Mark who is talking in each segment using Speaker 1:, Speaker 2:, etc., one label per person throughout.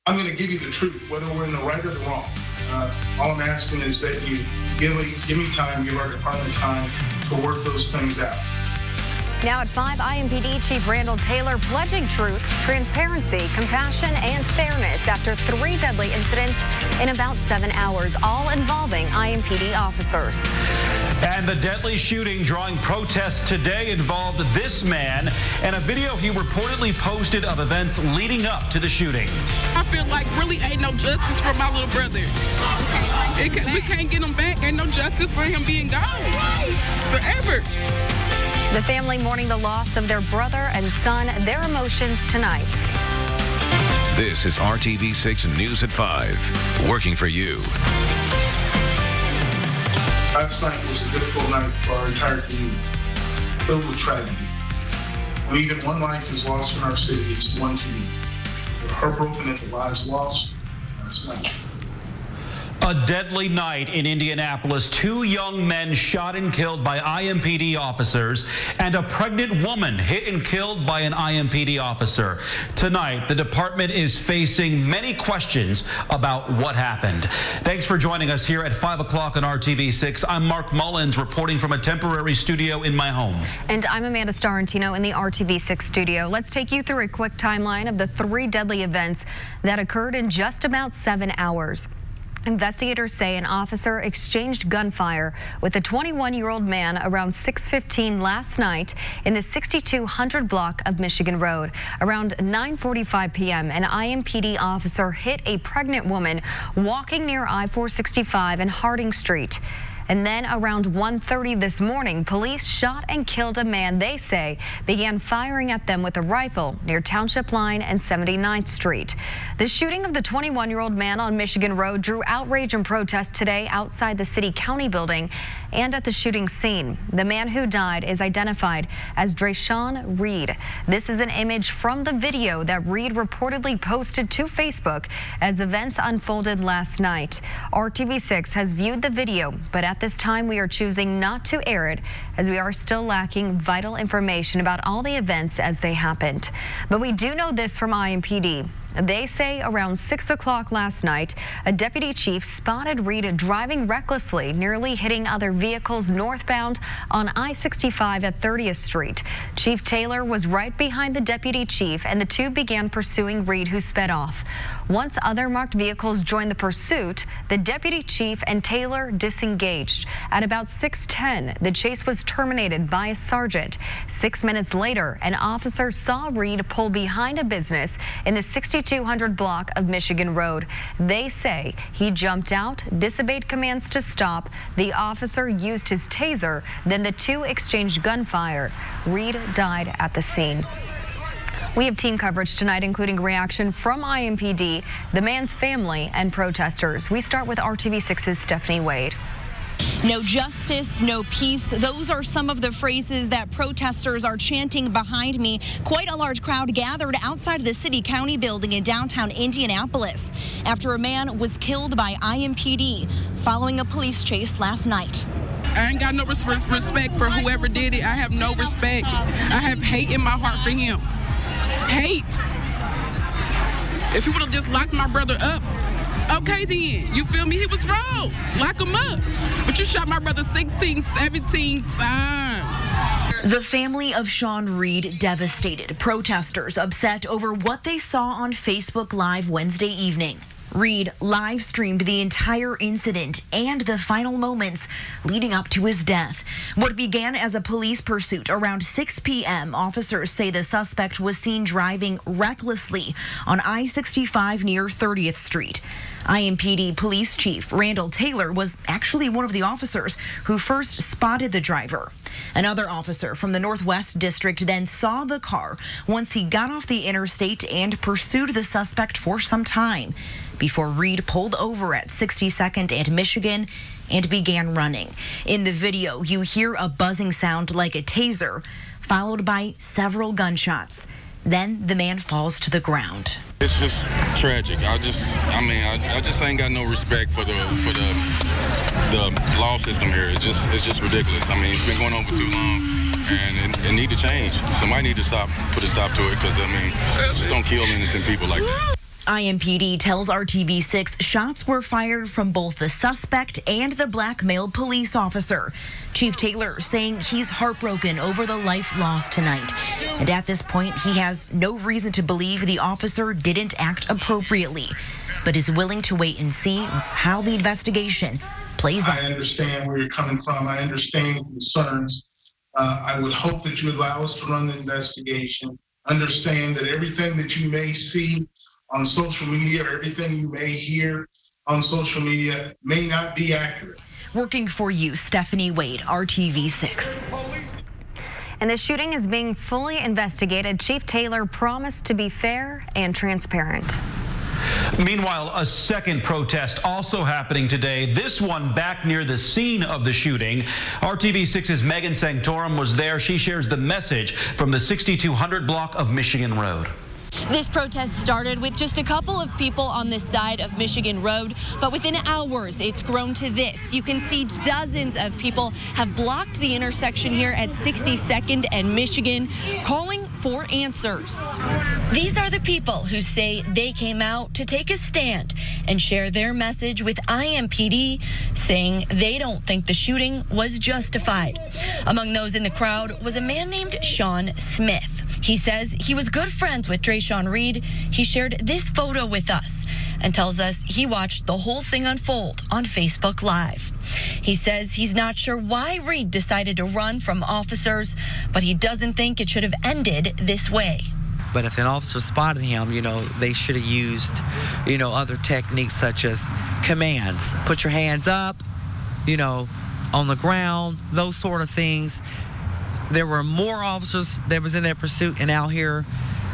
Speaker 1: I'm going to give you the truth, whether we're in the right or the wrong. All I'm asking is that you give me time, give our department time to work those things out.
Speaker 2: Now at 5, IMPD Chief Randall Taylor pledging truth, transparency, compassion, and fairness after 3 deadly incidents in about 7 hours, all involving IMPD officers.
Speaker 3: And the deadly shooting drawing protests today involved this man and a video he reportedly posted of events leading up to the shooting.
Speaker 4: I feel like really ain't no justice for my little brother. We can't get him back. Ain't no justice for him being gone forever.
Speaker 2: The family mourning the loss of their brother and son, their emotions tonight.
Speaker 5: This is RTV6 News at 5, working for you.
Speaker 1: Last night was a difficult night for our entire community, filled with tragedy. When even one life is lost in our city, it's one too many. We're heartbroken at the lives lost last night.
Speaker 3: A deadly night in Indianapolis. 2 young men shot and killed by IMPD officers, and a pregnant woman hit and killed by an IMPD officer. Tonight, the department is facing many questions about what happened. Thanks for joining us here at 5 o'clock on RTV6. I'm Mark Mullins reporting from a temporary studio in my home.
Speaker 2: And I'm Amanda Starantino in the RTV6 studio. Let's take you through a quick timeline of the 3 deadly events that occurred in just about 7 hours. Investigators say an officer exchanged gunfire with a 21-year-old man around 6:15 last night in the 6200 block of Michigan Road. Around 9:45 p.m., an IMPD officer hit a pregnant woman walking near I-465 and Harding Street. And then around 1:30 this morning, police shot and killed a man they say began firing at them with a rifle near Township Line and 79th Street. The shooting of the 21-year-old man on Michigan Road drew outrage and protest today outside the city-county building and at the shooting scene. The man who died is identified as Drayshawn Reed. This is an image from the video that Reed reportedly posted to Facebook as events unfolded last night. RTV6 has viewed the video, but at this time we are choosing not to air it as we are still lacking vital information about all the events as they happened. But we do know this from IMPD. They say around 6 o'clock last night, a deputy chief spotted Reed driving recklessly, nearly hitting other vehicles northbound on I-65 at 30th Street. Chief Taylor was right behind the deputy chief, and the two began pursuing Reed, who sped off. Once other marked vehicles joined the pursuit, the deputy chief and Taylor disengaged. At about 6:10, the chase was terminated by a sergeant. 6 minutes later, an officer saw Reed pull behind a business in the 6200 block of Michigan Road. They say he jumped out, disobeyed commands to stop. The officer used his taser. Then the two exchanged gunfire. Reed died at the scene. We have team coverage tonight, including reaction from IMPD, the man's family, and protesters. We start with RTV6's Stephanie Wade.
Speaker 6: No justice, no peace. Those are some of the phrases that protesters are chanting behind me. Quite a large crowd gathered outside of the city-county building in downtown Indianapolis after a man was killed by IMPD following a police chase last night.
Speaker 4: I ain't got no respect for whoever did it. I have no respect. I have hate in my heart for him. Hate. If he would have just locked my brother up, okay then, you feel me? He was wrong. Lock him up. But you shot my brother 16, 17 times.
Speaker 6: The family of Sean Reed devastated. Protesters upset over what they saw on Facebook Live Wednesday evening. Reed live streamed the entire incident and the final moments leading up to his death. What began as a police pursuit around 6 p.m., officers say the suspect was seen driving recklessly on I-65 near 30th Street. IMPD Police Chief Randall Taylor was actually one of the officers who first spotted the driver. Another officer from the Northwest District then saw the car once he got off the interstate and pursued the suspect for some time before Reed pulled over at 62nd and Michigan and began running. In the video, you hear a buzzing sound like a taser, followed by several gunshots. Then the man falls to the ground.
Speaker 7: It's just tragic. I just ain't got no respect for the law system here. It's just ridiculous. I mean, it's been going on for too long, and it need to change. Somebody need to put a stop to it, because I mean, just don't kill innocent people like that.
Speaker 6: IMPD tells RTV6 shots were fired from both the suspect and the black male police officer. Chief Taylor saying he's heartbroken over the life lost tonight. And at this point, he has no reason to believe the officer didn't act appropriately, but is willing to wait and see how the investigation plays out.
Speaker 1: I understand where you're coming from. I understand concerns. I would hope that you allow us to run the investigation. Understand that everything that you may see on social media or everything you may hear on social media may not be accurate.
Speaker 6: Working for you, Stephanie Wade, RTV6.
Speaker 2: And the shooting is being fully investigated. Chief Taylor promised to be fair and transparent.
Speaker 3: Meanwhile, a second protest also happening today, this one back near the scene of the shooting. RTV6's Megan Sanctorum was there. She shares the message from the 6200 block of Michigan Road.
Speaker 8: This protest started with just a couple of people on this side of Michigan Road, but within hours, it's grown to this. You can see dozens of people have blocked the intersection here at 62nd and Michigan, calling for answers. These are the people who say they came out to take a stand and share their message with IMPD, saying they don't think the shooting was justified. Among those in the crowd was a man named Sean Smith. He says he was good friends with Trayshawn Reed. He shared this photo with us and tells us he watched the whole thing unfold on Facebook Live. He says he's not sure why Reed decided to run from officers, but he doesn't think it should have ended this way.
Speaker 9: But if an officer spotted him, they should have used, other techniques such as commands. Put your hands up, on the ground, those sort of things. There were more officers that was in their pursuit and out here,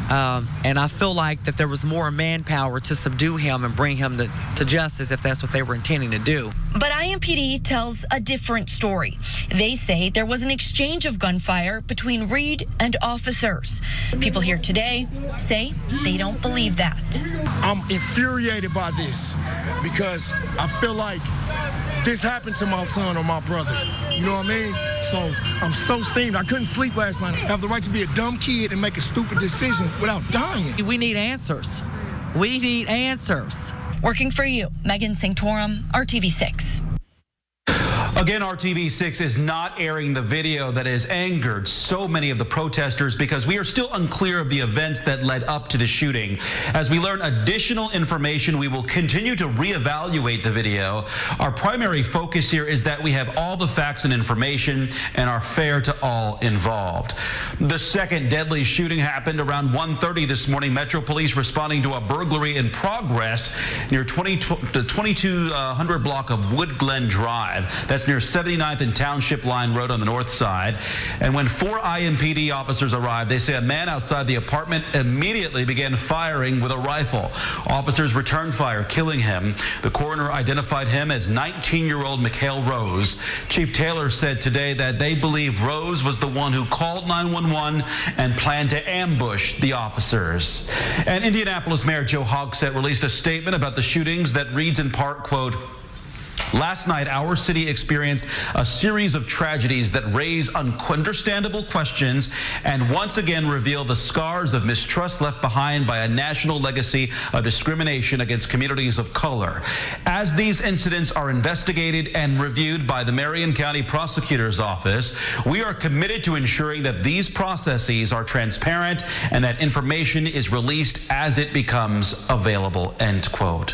Speaker 9: and I feel like that there was more manpower to subdue him and bring him to justice if that's what they were intending to do.
Speaker 8: But IMPD tells a different story. They say there was an exchange of gunfire between Reed and officers. People here today say they don't believe that.
Speaker 10: I'm infuriated by this because I feel like this happened to my son or my brother. You know what I mean? So I'm so steamed. I couldn't sleep last night. I have the right to be a dumb kid and make a stupid decision without dying.
Speaker 9: We need answers. We need answers.
Speaker 8: Working for you, Megan Sanctorum, RTV6.
Speaker 3: Again, RTV6 is not airing the video that has angered so many of the protesters because we are still unclear of the events that led up to the shooting. As we learn additional information, we will continue to reevaluate the video. Our primary focus here is that we have all the facts and information and are fair to all involved. The second deadly shooting happened around 1:30 this morning. Metro Police responding to a burglary in progress near the 2200 block of Wood Glen Drive. That's near 79th and Township Line Road on the north side. And when 4 IMPD officers arrived, they say a man outside the apartment immediately began firing with a rifle. Officers returned fire, killing him. The coroner identified him as 19-year-old Mikhail Rose. Chief Taylor said today that they believe Rose was the one who called 911 and planned to ambush the officers. And Indianapolis Mayor Joe Hogsett released a statement about the shootings that reads in part, quote, "Last night, our city experienced a series of tragedies that raise understandable questions and once again reveal the scars of mistrust left behind by a national legacy of discrimination against communities of color. As these incidents are investigated and reviewed by the Marion County Prosecutor's Office, we are committed to ensuring that these processes are transparent and that information is released as it becomes available," end quote.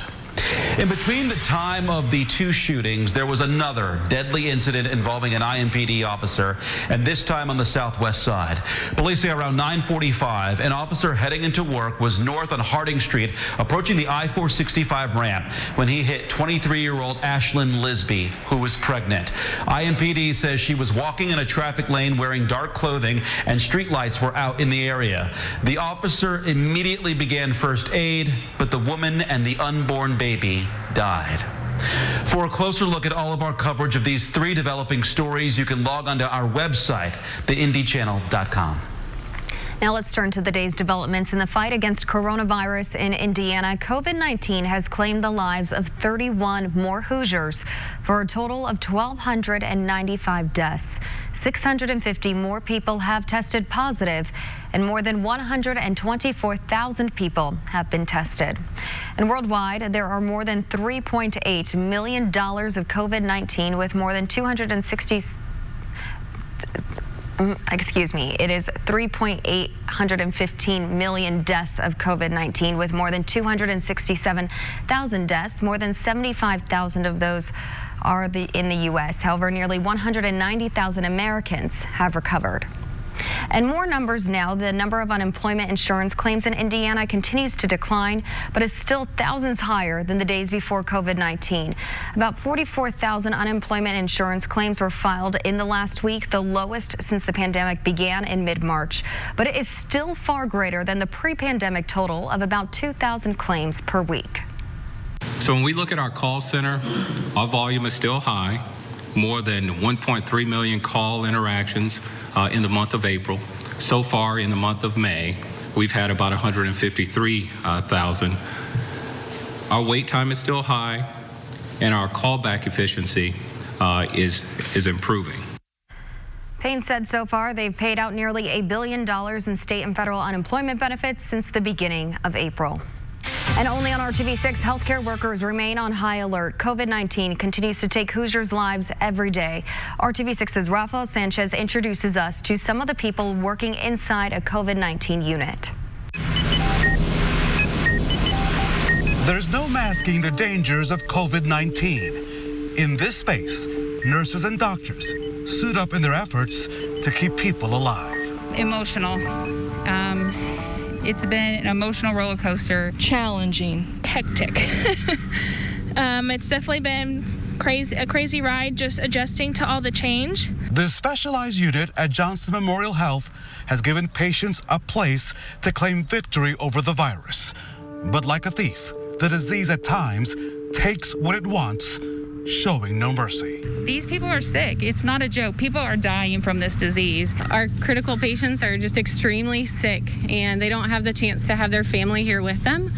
Speaker 3: In between the time of the two shootings, there was another deadly incident involving an IMPD officer, and this time on the southwest side. Police say around 9:45, an officer heading into work was north on Harding Street, approaching the I-465 ramp when he hit 23-year-old Ashlyn Lisby, who was pregnant. IMPD says she was walking in a traffic lane wearing dark clothing and street lights were out in the area. The officer immediately began first aid, but the woman and the unborn baby died. For a closer look at all of our coverage of these three developing stories, you can log onto our website, theindychannel.com.
Speaker 2: Now let's turn to the day's developments in the fight against coronavirus in Indiana. COVID-19 has claimed the lives of 31 more Hoosiers for a total of 1,295 deaths. 650 more people have tested positive and more than 124,000 people have been tested. And worldwide, there are more than $3.8 million of COVID-19 with more than 3.815 million deaths of COVID-19 with more than 267,000 deaths. More than 75,000 of those are in the U.S. However, nearly 190,000 Americans have recovered. And more numbers now. The number of unemployment insurance claims in Indiana continues to decline, but is still thousands higher than the days before COVID-19. About 44,000 unemployment insurance claims were filed in the last week, the lowest since the pandemic began in mid-March. But it is still far greater than the pre-pandemic total of about 2,000 claims per week.
Speaker 11: So when we look at our call center, our volume is still high, more than 1.3 million call interactions in the month of April. So far in the month of May, we've had about 153,000. Our wait time is still high, and our callback efficiency is improving.
Speaker 2: Payne said so far they've paid out nearly $1 billion in state and federal unemployment benefits since the beginning of April. And only on RTV6, healthcare workers remain on high alert. COVID-19 continues to take Hoosiers' lives every day. RTV6's Rafael Sanchez introduces us to some of the people working inside a COVID-19 unit.
Speaker 12: There's no masking the dangers of COVID-19. In this space, nurses and doctors suit up in their efforts to keep people alive.
Speaker 13: Emotional. It's been an emotional roller coaster.
Speaker 14: Challenging.
Speaker 15: Hectic. It's definitely been a crazy ride, just adjusting to all the change.
Speaker 12: The specialized unit at Johnson Memorial Health has given patients a place to claim victory over the virus. But like a thief, the disease at times takes what it wants, showing no mercy.
Speaker 13: These people are sick. It's not a joke. People are dying from this disease.
Speaker 16: Our critical patients are just extremely sick, and they don't have the chance to have their family here with them.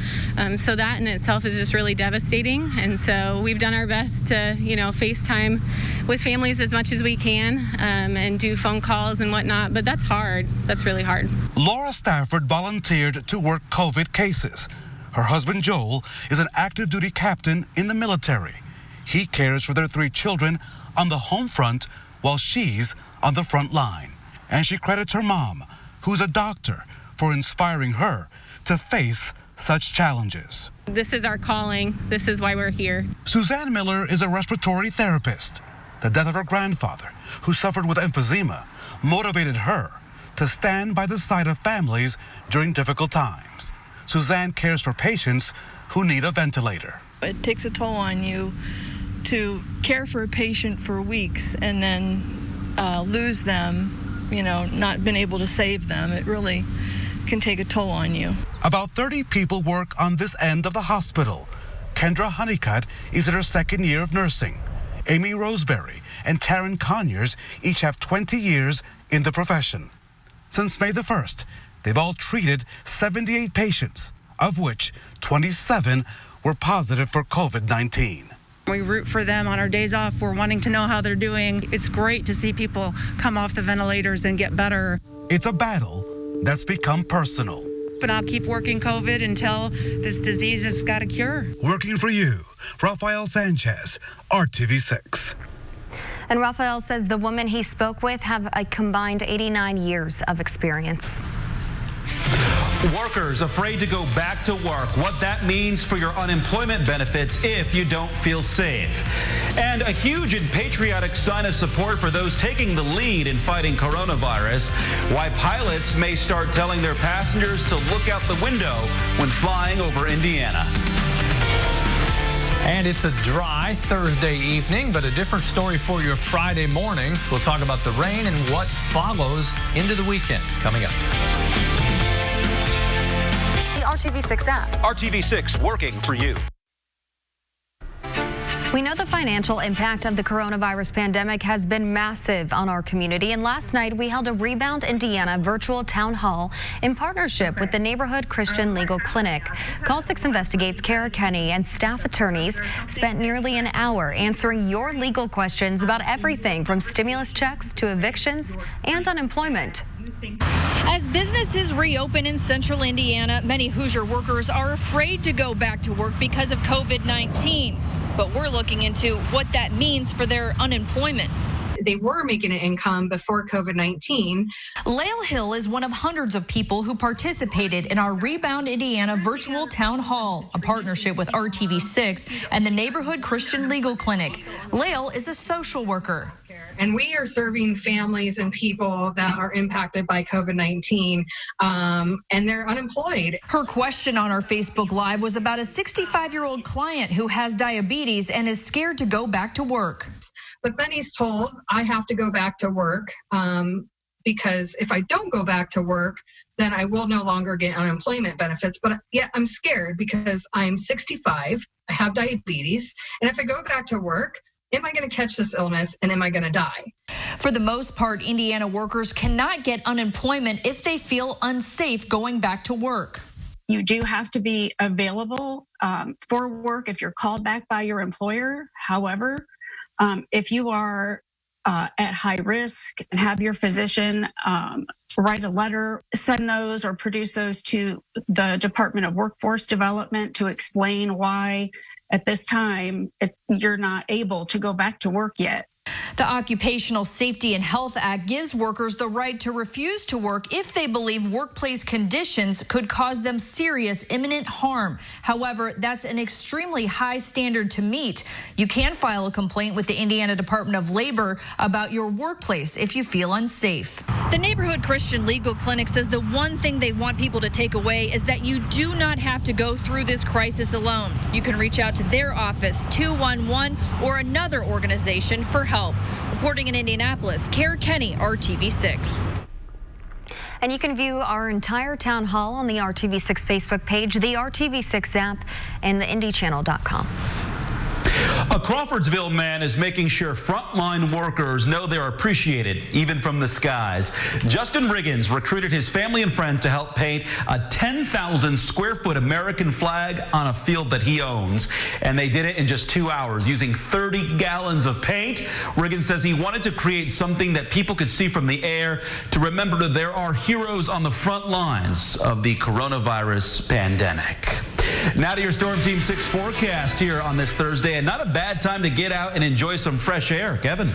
Speaker 16: So that in itself is just really devastating. And so we've done our best to, FaceTime with families as much as we can and do phone calls and whatnot. But that's hard. That's really hard.
Speaker 12: Laura Stafford volunteered to work COVID cases. Her husband, Joel, is an active duty captain in the military. He cares for their 3 children on the home front while she's on the front line. And she credits her mom, who's a doctor, for inspiring her to face such challenges.
Speaker 16: This is our calling. This is why we're here.
Speaker 12: Suzanne Miller is a respiratory therapist. The death of her grandfather, who suffered with emphysema, motivated her to stand by the side of families during difficult times. Suzanne cares for patients who need a ventilator.
Speaker 14: It takes a toll on you to care for a patient for weeks and then lose them, not been able to save them. It really can take a toll on you.
Speaker 12: About 30 people work on this end of the hospital. Kendra Honeycutt is in her 2nd year of nursing. Amy Roseberry and Taryn Conyers each have 20 years in the profession. Since May the 1st, they've all treated 78 patients, of which 27 were positive for COVID-19.
Speaker 17: We root for them on our days off. We're wanting to know how they're doing. It's great to see people come off the ventilators and get better.
Speaker 12: It's a battle that's become personal.
Speaker 17: But I'll keep working COVID until this disease has got a cure.
Speaker 12: Working for you, Rafael Sanchez, RTV6.
Speaker 2: And Rafael says the women he spoke with have a combined 89 years of experience.
Speaker 3: Workers afraid to go back to work, what that means for your unemployment benefits if you don't feel safe. And a huge and patriotic sign of support for those taking the lead in fighting coronavirus, why pilots may start telling their passengers to look out the window when flying over Indiana.
Speaker 18: And it's a dry Thursday evening, but a different story for your Friday morning. We'll talk about the rain and what follows into the weekend coming up.
Speaker 2: The RTV6 app.
Speaker 3: RTV6 working for you.
Speaker 2: We know the financial impact of the coronavirus pandemic has been massive on our community, and last night we held a Rebound Indiana virtual town hall in partnership with the Neighborhood Christian Legal Clinic. Call 6 Investigates Kara Kenny and staff attorneys spent nearly an hour answering your legal questions about everything from stimulus checks to evictions and unemployment.
Speaker 19: As businesses reopen in central Indiana, many Hoosier workers are afraid to go back to work because of COVID-19. But we're looking into what that means for their unemployment.
Speaker 20: They were making an income before COVID-19.
Speaker 19: Lael Hill is one of hundreds of people who participated in our Rebound Indiana virtual town hall, a partnership with RTV6 and the Neighborhood Christian Legal Clinic. Lael is a social worker.
Speaker 20: And we are serving families and people that are impacted by COVID-19 and they're unemployed.
Speaker 19: Her question on our Facebook Live was about a 65-year-old client who has diabetes and is scared to go back to work.
Speaker 20: But then he's told, I have to go back to work because if I don't go back to work, then I will no longer get unemployment benefits. But yet I'm scared because I'm 65, I have diabetes, and if I go back to work, am I going to catch this illness and am I going to die?
Speaker 19: For the most part, Indiana workers cannot get unemployment if they feel unsafe going back to work.
Speaker 21: You do have to be available for work if you're called back by your employer. However, if you are at high risk and have your physician write a letter, send those or produce those to the Department of Workforce Development to explain why at this time you're not able to go back to work yet.
Speaker 19: The Occupational Safety and Health Act gives workers the right to refuse to work if they believe workplace conditions could cause them serious imminent harm. However, that's an extremely high standard to meet. You can file a complaint with the Indiana Department of Labor about your workplace if you feel unsafe. The Neighborhood Christian Legal Clinic says the one thing they want people to take away is that you do not have to go through this crisis alone. You can reach out to their office, 211, or another organization for help. Reporting in Indianapolis, Kara Kenny, RTV6.
Speaker 2: And you can view our entire town hall on the RTV6 Facebook page, the RTV6 app, and the IndyChannel.com.
Speaker 3: A Crawfordsville man is making sure frontline workers know they're appreciated, even from the skies. Justin Riggins recruited his family and friends to help paint a 10,000 square foot American flag on a field that he owns. And they did it in just 2 hours using 30 gallons of paint. Riggins says he wanted to create something that people could see from the air to remember that there are heroes on the front lines of the coronavirus pandemic. Now to your Storm Team 6 forecast here on this Thursday, and not a bad time to get out and enjoy some fresh air. Kevin.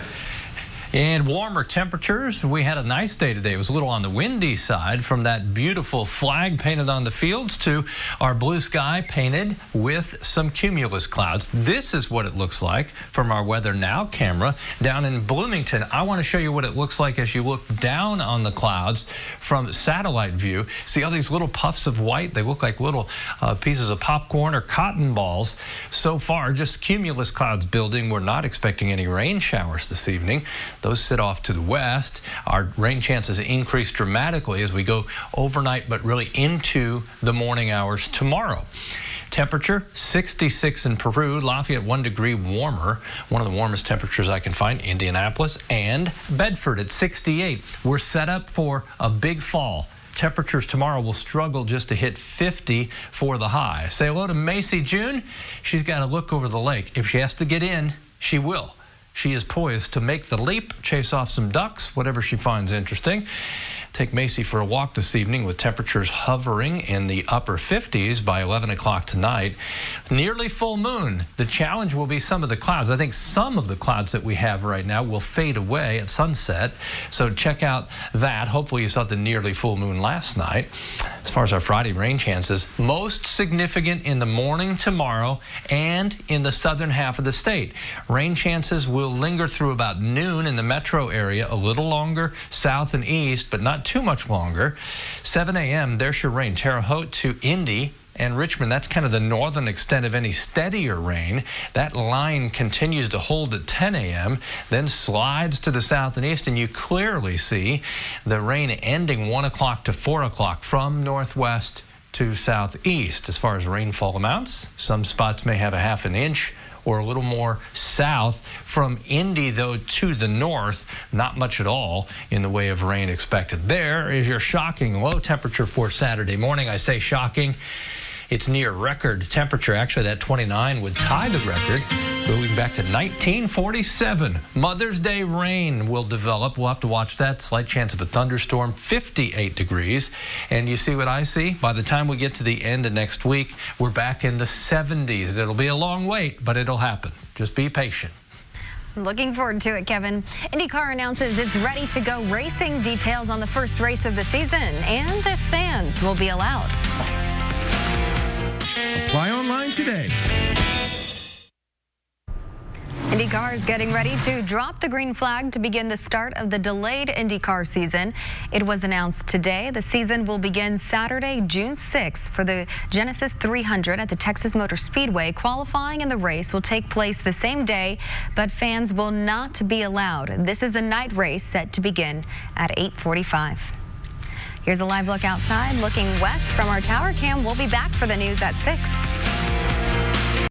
Speaker 18: And warmer temperatures. We had a nice day today. It was a little on the windy side, from that beautiful flag painted on the fields to our blue sky painted with some cumulus clouds. This is what it looks like from our Weather Now camera down in Bloomington. I want to show you what it looks like as you look down on the clouds from satellite view. See all these little puffs of white? They look like little pieces of popcorn or cotton balls. So far, just cumulus clouds building. We're not expecting any rain showers this evening. Those sit off to the west. Our rain chances increase dramatically as we go overnight, but really into the morning hours tomorrow. Temperature 66 in Peru, Lafayette 1 degree warmer, one of the warmest temperatures I can find. Indianapolis and Bedford at 68. We're set up for a big fall. Temperatures tomorrow will struggle just to hit 50 for the high. Say hello to Macy June. She's got to look over the lake. If she has to get in, she will. She is poised to make the leap, chase off some ducks, whatever she finds interesting. Take Macy for a walk this evening with temperatures hovering in the upper 50s by 11 o'clock tonight. Nearly full moon. The challenge will be some of the clouds. I think some of the clouds that we have right now will fade away at sunset. So check out that. Hopefully you saw the nearly full moon last night. As far as our Friday rain chances, most significant in the morning tomorrow and in the southern half of the state. Rain chances will linger through about noon in the metro area, a little longer south and east, but not too much longer. 7 a.m. there's your rain. Terre Haute to Indy and Richmond. That's kind of the northern extent of any steadier rain. That line continues to hold at 10 a.m., then slides to the south and east, and you clearly see the rain ending 1 o'clock to 4 o'clock from northwest to southeast. As far as rainfall amounts, some spots may have a half an inch or a little more south. From Indy, though, to the north, not much at all in the way of rain expected. There is your shocking low temperature for Saturday morning. I say shocking. It's near record temperature. Actually, that 29 would tie the record. Moving back to 1947. Mother's Day rain will develop. We'll have to watch that. Slight chance of a thunderstorm. 58 degrees. And you see what I see? By the time we get to the end of next week, we're back in the 70s. It'll be a long wait, but it'll happen. Just be patient.
Speaker 2: Looking forward to it, Kevin. IndyCar announces it's ready to go racing. Details on the first race of the season and if fans will be allowed.
Speaker 5: Apply online today.
Speaker 2: IndyCar is getting ready to drop the green flag to begin the start of the delayed IndyCar season. It was announced today the season will begin Saturday, June 6th for the Genesis 300 at the Texas Motor Speedway. Qualifying in the race will take place the same day, but fans will not be allowed. This is a night race set to begin at 8:45. Here's a live look outside, looking west from our tower cam. We'll be back for the news at 6.